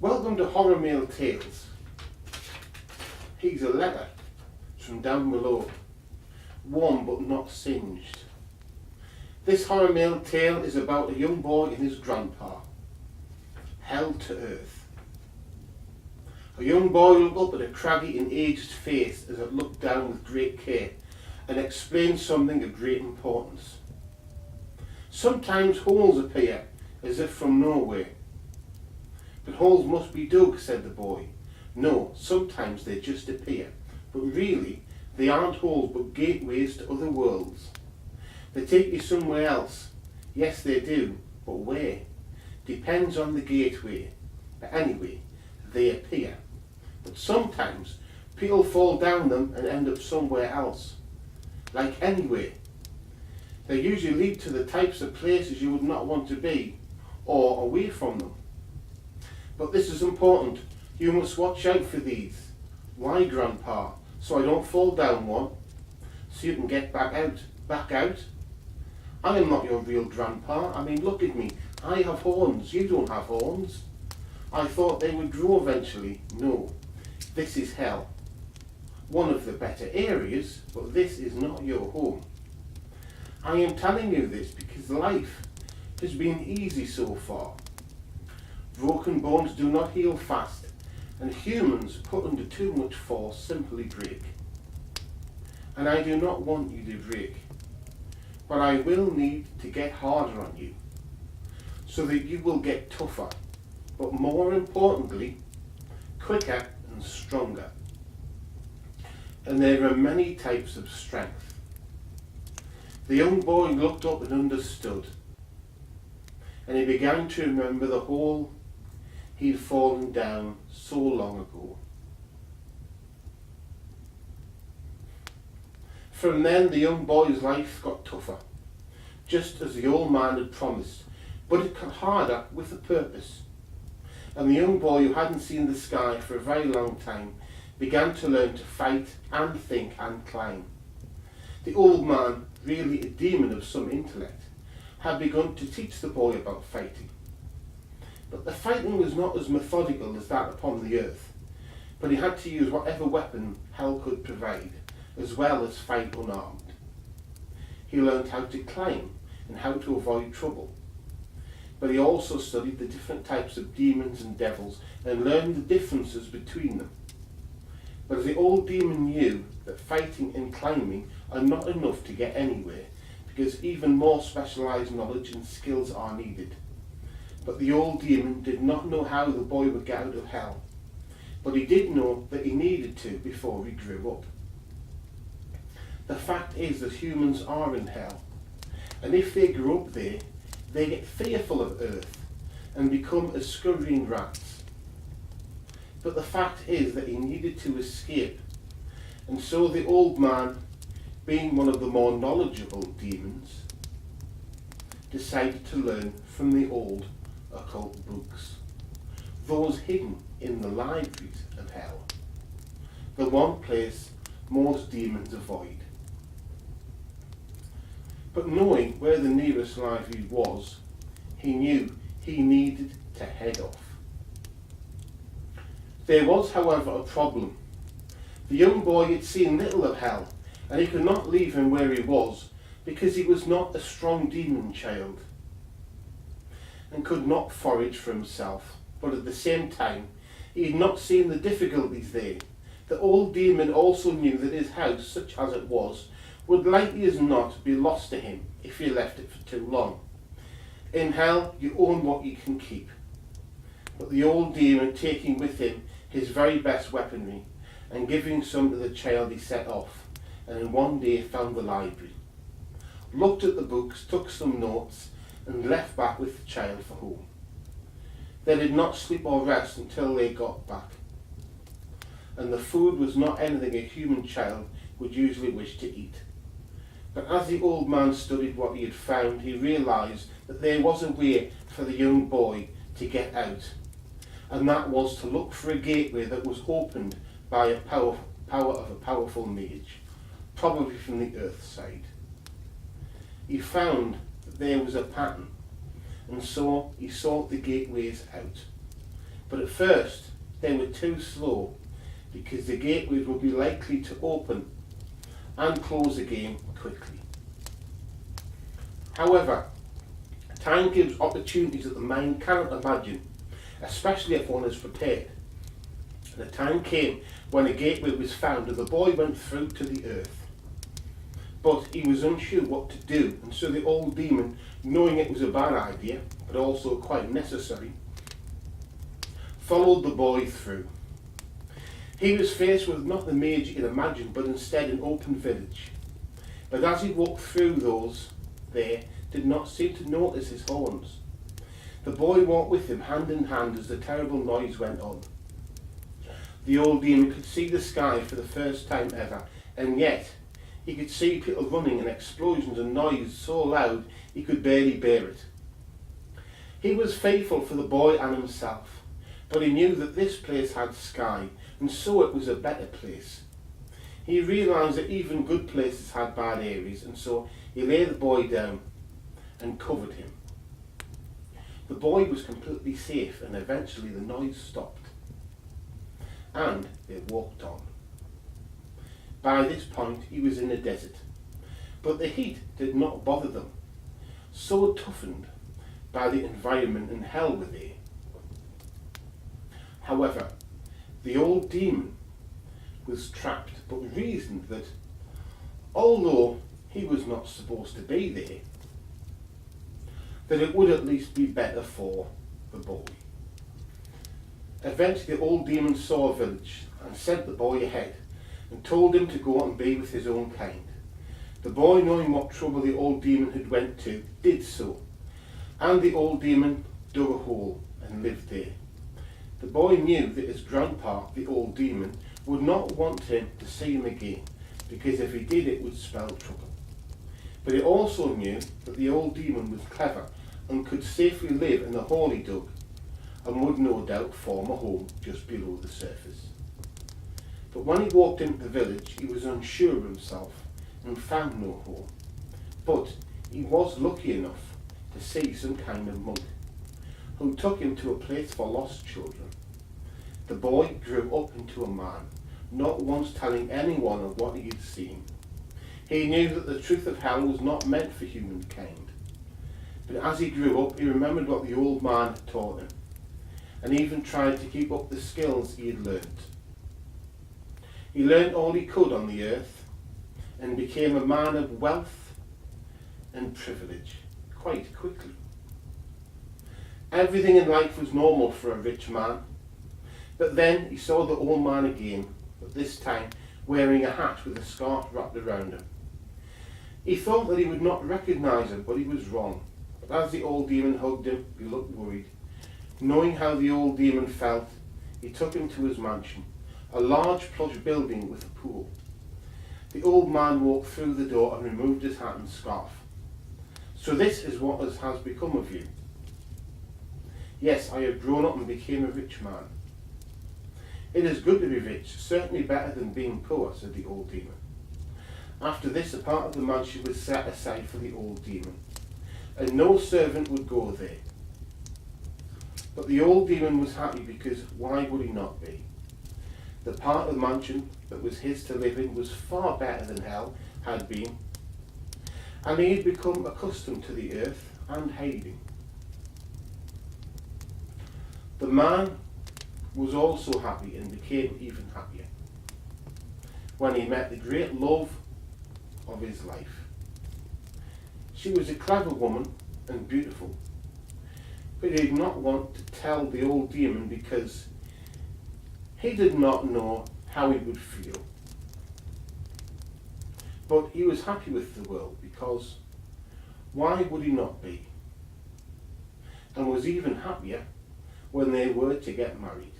Welcome to Horrormail Tales. Here's a letter from down below, warm but not singed. This Horrormail tale is about a young boy and his grandpa, held to earth. A young boy looked up at a craggy and aged face as it looked down with great care and explained something of great importance. Sometimes holes appear as if from nowhere. But holes must be dug, said the boy. No, sometimes they just appear, but really they aren't holes but gateways to other worlds. They take you somewhere else. Yes, they do, but where? Depends on the gateway. But anyway, they appear. But sometimes people fall down them and end up somewhere else. Like anywhere. They usually lead to the types of places you would not want to be, or away from them. But this is important. You must watch out for these. Why, Grandpa? So I don't fall down one? So you can get back out? Back out? I am not your real grandpa. I mean, look at me. I have horns. You don't have horns. I thought they would grow eventually. No. This is hell. One of the better areas, but this is not your home. I am telling you this because life has been easy so far. Broken bones do not heal fast, and humans put under too much force simply break. And I do not want you to break, but I will need to get harder on you, so that you will get tougher, but more importantly, quicker and stronger. And there are many types of strength. The young boy looked up and understood, and he began to remember the hole he'd fallen down so long ago. From then the young boy's life got tougher, just as the old man had promised, but it got harder with a purpose. And the young boy, who hadn't seen the sky for a very long time, began to learn to fight and think and climb. The old man, really a demon of some intellect, had begun to teach the boy about fighting. But the fighting was not as methodical as that upon the earth, but he had to use whatever weapon hell could provide, as well as fight unarmed. He learned how to climb and how to avoid trouble. But he also studied the different types of demons and devils and learned the differences between them. But the old demon knew that fighting and climbing are not enough to get anywhere, because even more specialised knowledge and skills are needed. But the old demon did not know how the boy would get out of hell, but he did know that he needed to before he grew up. The fact is that humans are in hell, and if they grow up there, they get fearful of earth and become as scurrying rats. But the fact is that he needed to escape, and so the old man, being one of the more knowledgeable demons, decided to learn from the old occult books, those hidden in the libraries of hell, the one place most demons avoid. But knowing where the nearest library was, he knew he needed to head off. There was, however, a problem. The young boy had seen little of hell, and he could not leave him where he was, because he was not a strong demon child, and could not forage for himself. But at the same time, he had not seen the difficulties there. The old demon also knew that his house, such as it was, would likely as not be lost to him if he left it for too long. In hell, you own what you can keep. But the old demon, taking with him his very best weaponry, and giving some to the child, he set off, and in one day found the library, looked at the books, took some notes, and left back with the child for home. They did not sleep or rest until they got back, and the food was not anything a human child would usually wish to eat. But as the old man studied what he had found, he realised that there was a way for the young boy to get out, and that was to look for a gateway that was opened by a power of a powerful mage, probably from the earth side. He found that there was a pattern, and so he sought the gateways out. But at first they were too slow, because the gateways would be likely to open and close again quickly. However, time gives opportunities that the mind cannot imagine, especially if one is prepared. The time came when a gateway was found and the boy went through to the earth. But he was unsure what to do, and so the old demon, knowing it was a bad idea, but also quite necessary, followed the boy through. He was faced with not the maze he had imagined, but instead an open village. But as he walked through, those there did not seem to notice his horns. The boy walked with him hand in hand as the terrible noise went on. The old demon could see the sky for the first time ever, and yet he could see people running and explosions and noise so loud he could barely bear it. He was faithful for the boy and himself, but he knew that this place had sky, and so it was a better place. He realised that even good places had bad areas, and so he lay the boy down and covered him. The boy was completely safe, and eventually the noise stopped, and they walked on. By this point he was in the desert, but the heat did not bother them, so toughened by the environment and hell were there. However, the old demon was trapped, but reasoned that although he was not supposed to be there, that it would at least be better for the boy. Eventually the old demon saw a village and sent the boy ahead and told him to go out and be with his own kind. The boy, knowing what trouble the old demon had went to, did so, and the old demon dug a hole and lived there. The boy knew that his grandpa, the old demon, would not want him to see him again, because if he did it would spell trouble. But he also knew that the old demon was clever and could safely live in the hole he dug, and would no doubt form a home just below the surface. But when he walked into the village, he was unsure of himself and found no home. But he was lucky enough to see some kind of monk, who took him to a place for lost children. The boy grew up into a man, not once telling anyone of what he had seen. He knew that the truth of hell was not meant for humankind. But as he grew up, he remembered what the old man had taught him, and even tried to keep up the skills he had learnt. He learnt all he could on the earth, and became a man of wealth and privilege quite quickly. Everything in life was normal for a rich man, but then he saw the old man again, but this time wearing a hat with a scarf wrapped around him. He thought that he would not recognise him, but he was wrong. But as the old demon hugged him, he looked worried. Knowing how the old demon felt, he took him to his mansion, a large plush building with a pool. The old man walked through the door and removed his hat and scarf. So this is what has become of you. Yes, I have grown up and became a rich man. It is good to be rich, certainly better than being poor, said the old demon. After this, a part of the mansion was set aside for the old demon, and no servant would go there. But the old demon was happy, because why would he not be? The part of the mansion that was his to live in was far better than hell had been, and he had become accustomed to the earth and hiding. The man was also happy and became even happier when he met the great love of his life. She was a clever woman and beautiful, but he did not want to tell the old demon because he did not know how he would feel. But he was happy with the world, because why would he not be? And was even happier when they were to get married.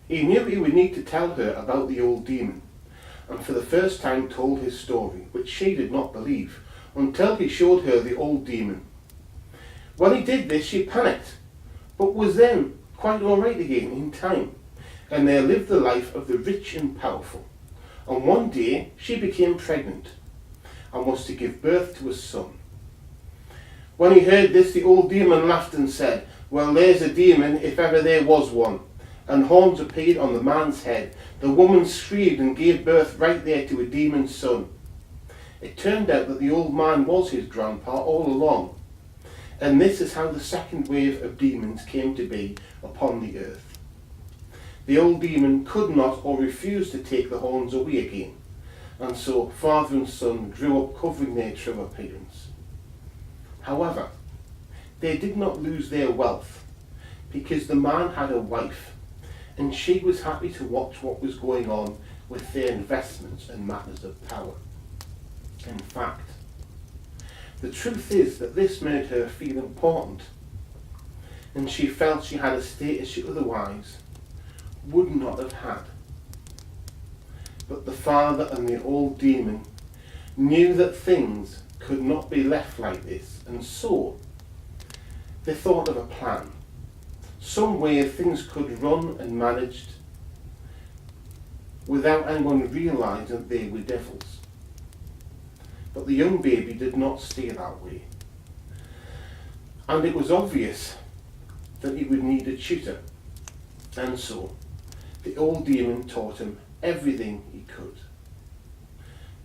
He knew he would need to tell her about the old demon, and for the first time told his story, which she did not believe, until he showed her the old demon. When he did this, she panicked, but was then quite all right again in time, and they lived the life of the rich and powerful. And one day she became pregnant and was to give birth to a son. When he heard this, the old demon laughed and said, Well, there's a demon, if ever there was one. And horns appeared on the man's head. The woman screamed and gave birth right there to a demon's son. It turned out that the old man was his grandpa all along. And this is how the second wave of demons came to be upon the earth. The old demon could not or refused to take the horns away again, and so father and son grew up covering their true appearance. However, they did not lose their wealth, because the man had a wife, and she was happy to watch what was going on with their investments and matters of power. In fact, the truth is that this made her feel important, and she felt she had a status she otherwise would not have had. But the father and the old demon knew that things could not be left like this, and so they thought of a plan, some way things could run and managed without anyone realising that they were devils. But the young baby did not stay that way, and it was obvious that he would need a tutor, and so the old demon taught him everything he could.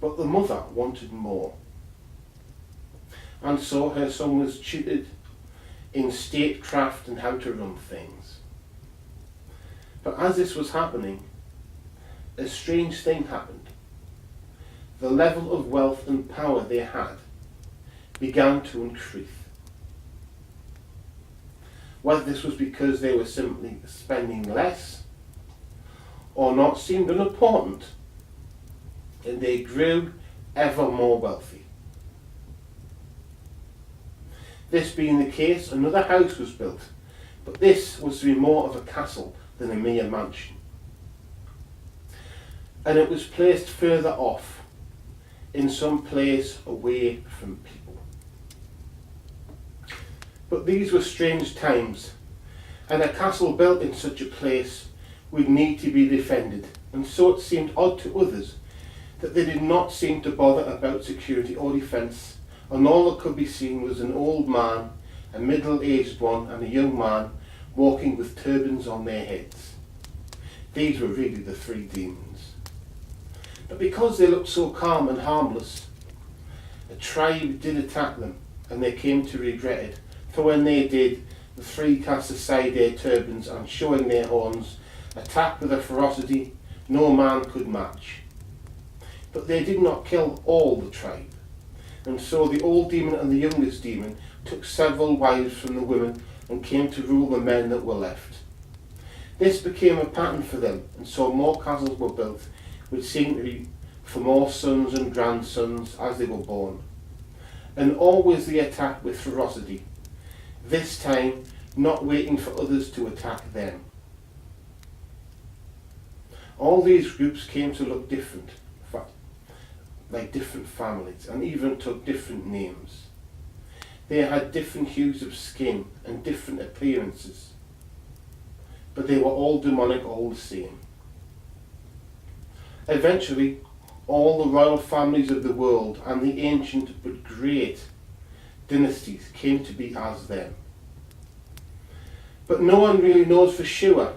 But the mother wanted more, and so her son was tutored in statecraft and how to run things. But as this was happening, a strange thing happened. The level of wealth and power they had began to increase. Whether this was because they were simply spending less or not seemed unimportant, and they grew ever more wealthy. This being the case, another house was built, but this was to be more of a castle than a mere mansion. And it was placed further off, in some place away from people. But these were strange times, and a castle built in such a place would need to be defended, and so it seemed odd to others that they did not seem to bother about security or defence, and all that could be seen was an old man, a middle-aged one, and a young man walking with turbans on their heads. These were really the three demons. But because they looked so calm and harmless, a tribe did attack them, and they came to regret it, for when they did, the three cast aside their turbans and, showing their horns, attacked with a ferocity no man could match. But they did not kill all the tribe, and so the old demon and the youngest demon took several wives from the women and came to rule the men that were left. This became a pattern for them, and so more castles were built, which seemed to be for more sons and grandsons as they were born. And always they attacked with ferocity, this time not waiting for others to attack them. All these groups came to look different, like different families, and even took different names. They had different hues of skin and different appearances, but they were all demonic, all the same. Eventually, all the royal families of the world and the ancient but great dynasties came to be as them. But no one really knows for sure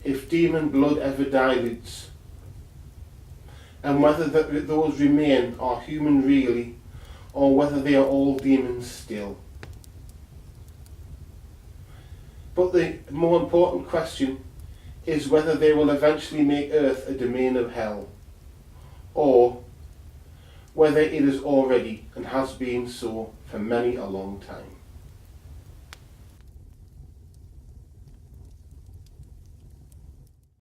if demon blood ever dilutes, and whether those remain are human really, or whether they are all demons still. But the more important question is whether they will eventually make earth a domain of hell, or whether it is already and has been so for many a long time.